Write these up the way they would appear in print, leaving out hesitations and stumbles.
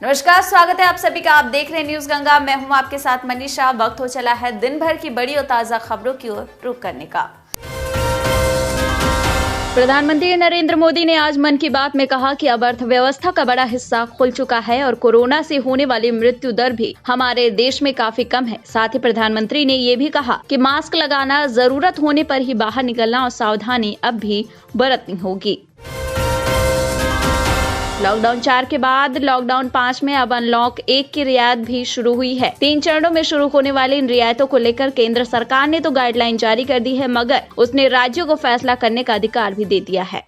नमस्कार, स्वागत है आप सभी का। आप देख रहे हैं न्यूज गंगा। मैं हूं आपके साथ मनीषा। वक्त हो चला है दिन भर की बड़ी और ताजा खबरों की ओर रुख करने का। प्रधानमंत्री नरेंद्र मोदी ने आज मन की बात में कहा कि अब अर्थव्यवस्था का बड़ा हिस्सा खुल चुका है और कोरोना से होने वाली मृत्यु दर भी हमारे देश में काफी कम है। साथ ही प्रधानमंत्री ने ये भी कहा कि मास्क लगाना, जरूरत होने पर ही बाहर निकलना और सावधानी अब भी बरतनी होगी। लॉकडाउन 4 के बाद लॉकडाउन 5 में अब अनलॉक 1 की रियायत भी शुरू हुई है। 3 चरणों में शुरू होने वाली इन रियायतों को लेकर केंद्र सरकार ने तो गाइडलाइन जारी कर दी है, मगर उसने राज्यों को फैसला करने का अधिकार भी दे दिया है।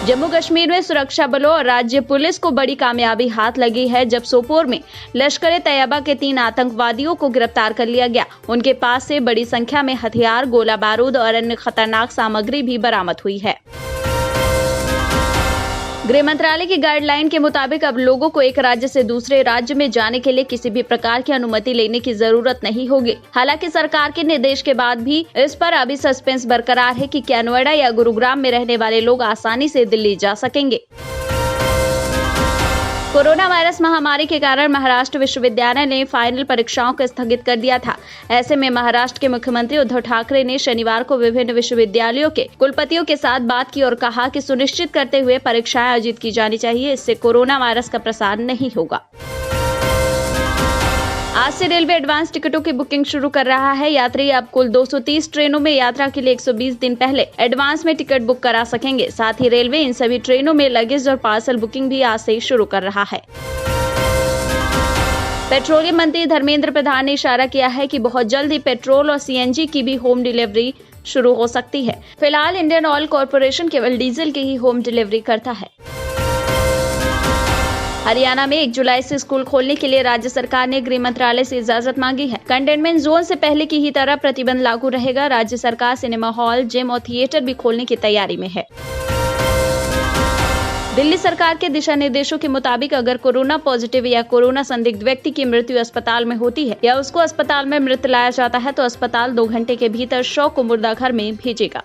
जम्मू कश्मीर में सुरक्षा बलों और राज्य पुलिस को बड़ी कामयाबी हाथ लगी है, जब सोपोर में लश्कर-ए-तैयबा के 3 आतंकवादियों को गिरफ्तार कर लिया गया। उनके पास से बड़ी संख्या में हथियार, गोला बारूद और अन्य खतरनाक सामग्री भी बरामद हुई है। गृह मंत्रालय की गाइडलाइन के मुताबिक अब लोगों को एक राज्य से दूसरे राज्य में जाने के लिए किसी भी प्रकार की अनुमति लेने की जरूरत नहीं होगी। हालांकि सरकार के निर्देश के बाद भी इस पर अभी सस्पेंस बरकरार है कि क्या नोएडा या गुरुग्राम में रहने वाले लोग आसानी से दिल्ली जा सकेंगे। कोरोना वायरस महामारी के कारण महाराष्ट्र विश्वविद्यालय ने फाइनल परीक्षाओं को स्थगित कर दिया था। ऐसे में महाराष्ट्र के मुख्यमंत्री उद्धव ठाकरे ने शनिवार को विभिन्न विश्वविद्यालयों के कुलपतियों के साथ बात की और कहा कि सुनिश्चित करते हुए परीक्षाएं आयोजित की जानी चाहिए, इससे कोरोना वायरस का प्रसार नहीं होगा। आज से रेलवे एडवांस टिकटों की बुकिंग शुरू कर रहा है। यात्री अब कुल 230 ट्रेनों में यात्रा के लिए 120 दिन पहले एडवांस में टिकट बुक करा सकेंगे। साथ ही रेलवे इन सभी ट्रेनों में लगेज और पार्सल बुकिंग भी आज से शुरू कर रहा है। पेट्रोलियम मंत्री धर्मेंद्र प्रधान ने इशारा किया है कि बहुत जल्द ही पेट्रोल और सीएनजी की भी होम डिलीवरी शुरू हो सकती है। फिलहाल इंडियन ऑयल कॉर्पोरेशन केवल डीजल की ही होम डिलीवरी करता है। हरियाणा में 1 जुलाई से स्कूल खोलने के लिए राज्य सरकार ने गृह मंत्रालय से इजाजत मांगी है। कंटेनमेंट जोन से पहले की ही तरह प्रतिबंध लागू रहेगा। राज्य सरकार सिनेमा हॉल, जिम और थिएटर भी खोलने की तैयारी में है। दिल्ली सरकार के दिशा निर्देशों के मुताबिक अगर कोरोना पॉजिटिव या कोरोना संदिग्ध व्यक्ति की मृत्यु अस्पताल में होती है या उसको अस्पताल में मृत लाया जाता है तो अस्पताल 2 घंटे के भीतर शव को मुर्दाघर में भेजेगा।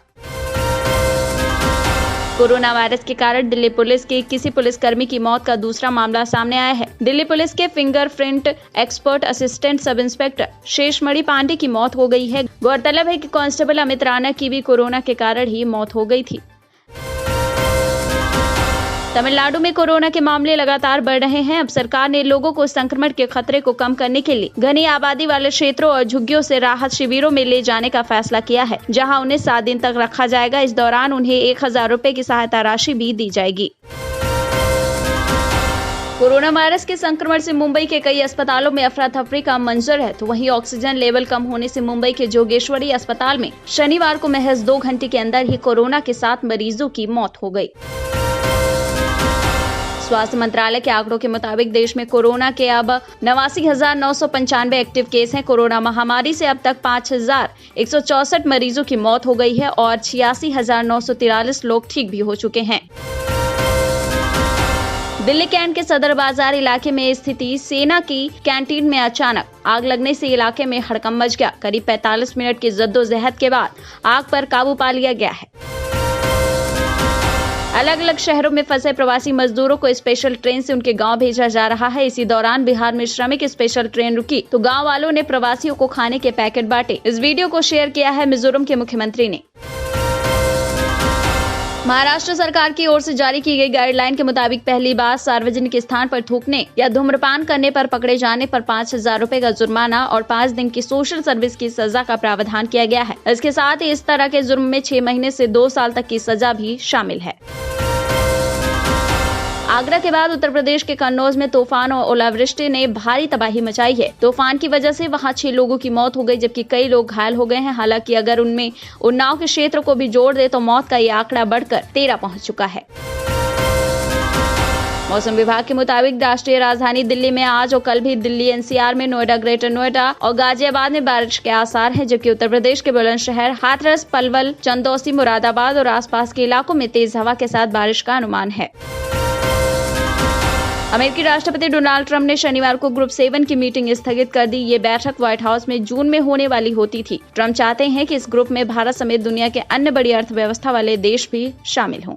कोरोना वायरस के कारण दिल्ली पुलिस के किसी पुलिसकर्मी की मौत का दूसरा मामला सामने आया है। दिल्ली पुलिस के fingerprint expert assistant sub inspector Sheshmani Pandey की मौत हो गई है। गौरतलब है कि कांस्टेबल अमित राणा की भी कोरोना के कारण ही मौत हो गई थी। तमिलनाडु में कोरोना के मामले लगातार बढ़ रहे हैं। अब सरकार ने लोगों को संक्रमण के खतरे को कम करने के लिए घनी आबादी वाले क्षेत्रों और झुग्गियों से राहत शिविरों में ले जाने का फैसला किया है, जहां उन्हें 7 दिन तक रखा जाएगा। इस दौरान उन्हें 1000 रुपए की सहायता राशि भी दी जाएगी। कोरोना वायरस के संक्रमण से मुंबई के कई अस्पतालों में अफरा तफरी का मंजर है, तो वहीं ऑक्सीजन लेवल कम होने से मुंबई के जोगेश्वरी अस्पताल में शनिवार को महज 2 घंटे के अंदर ही कोरोना के 7 मरीजों की मौत हो गई। स्वास्थ्य मंत्रालय के आंकड़ों के मुताबिक देश में कोरोना के अब 89,995 एक्टिव केस हैं। कोरोना महामारी से अब तक 5,164 मरीजों की मौत हो गई है और 86,943 लोग ठीक भी हो चुके हैं। दिल्ली कैंट के सदर बाजार इलाके में स्थिति सेना की कैंटीन में अचानक आग लगने से इलाके में हड़कंप मच गया। करीब 45 मिनट की जद्दोजहद के बाद आग पर काबू पा लिया गया है। अलग अलग शहरों में फंसे प्रवासी मजदूरों को स्पेशल ट्रेन से उनके गांव भेजा जा रहा है। इसी दौरान बिहार में श्रमिक स्पेशल ट्रेन रुकी तो गांव वालों ने प्रवासियों को खाने के पैकेट बांटे। इस वीडियो को शेयर किया है मिजोरम के मुख्यमंत्री ने। महाराष्ट्र सरकार की ओर से जारी की गई गाइडलाइन के मुताबिक पहली बार सार्वजनिक स्थान पर थूकने या धूम्रपान करने पर पकड़े जाने पर 5,000 रुपए का जुर्माना और 5 दिन की सोशल सर्विस की सजा का प्रावधान किया गया है। इसके साथ ही इस तरह के जुर्म में 6 महीने से 2 साल तक की सजा भी शामिल है। आगरा के बाद उत्तर प्रदेश के कन्नौज में तूफान और ओलावृष्टि ने भारी तबाही मचाई है। तूफान की वजह से वहां 6 लोगों की मौत हो गई, जबकि कई लोग घायल हो गए हैं। हालांकि अगर उनमें उन्नाव के क्षेत्र को भी जोड़ दे तो मौत का ये आंकड़ा बढ़कर 13 पहुंच चुका है। मौसम विभाग के मुताबिक राष्ट्रीय राजधानी दिल्ली में आज और कल भी दिल्ली एनसीआर में, नोएडा, ग्रेटर नोएडा और गाजियाबाद में बारिश के आसार हैं, जबकि उत्तर प्रदेश के बुलंदशहर, हाथरस, पलवल, चंदौसी, मुरादाबाद और आसपास के इलाकों में तेज हवा के साथ बारिश का अनुमान है। अमेरिकी राष्ट्रपति डोनाल्ड ट्रंप ने शनिवार को ग्रुप 7 की मीटिंग स्थगित कर दी। ये बैठक व्हाइट हाउस में जून में होने वाली होती थी। ट्रंप चाहते हैं कि इस ग्रुप में भारत समेत दुनिया के अन्य बड़ी अर्थव्यवस्था वाले देश भी शामिल हों।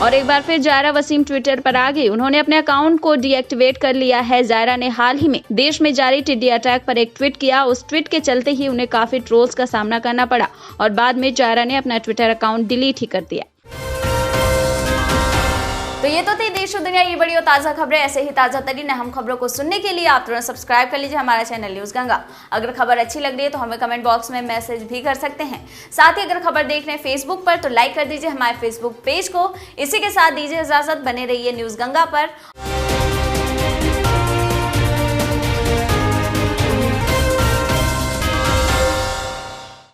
और एक बार फिर जायरा वसीम ट्विटर पर आ गई। उन्होंने अपने अकाउंट को डीएक्टिवेट कर लिया है। जायरा ने हाल ही में देश में जारी टिड्डी अटैक पर एक ट्वीट किया। उस ट्वीट के चलते ही उन्हें काफी ट्रोल्स का सामना करना पड़ा और बाद में जायरा ने अपना ट्विटर अकाउंट डिलीट ही कर दिया। तो ये तो थी देश और दुनिया की बड़ी और ताज़ा खबरें। ऐसे ही ताज़ा तरीन अहम खबरों को सुनने के लिए आप तुरंत सब्सक्राइब कर लीजिए हमारा चैनल न्यूज़ गंगा। अगर खबर अच्छी लग रही है तो हमें कमेंट बॉक्स में मैसेज भी कर सकते हैं। साथ ही अगर खबर देख रहे हैं फेसबुक पर तो लाइक कर दीजिए हमारे फेसबुक पेज को। इसी के साथ दीजिए इजाजत, बने रहिए न्यूज़ गंगा पर।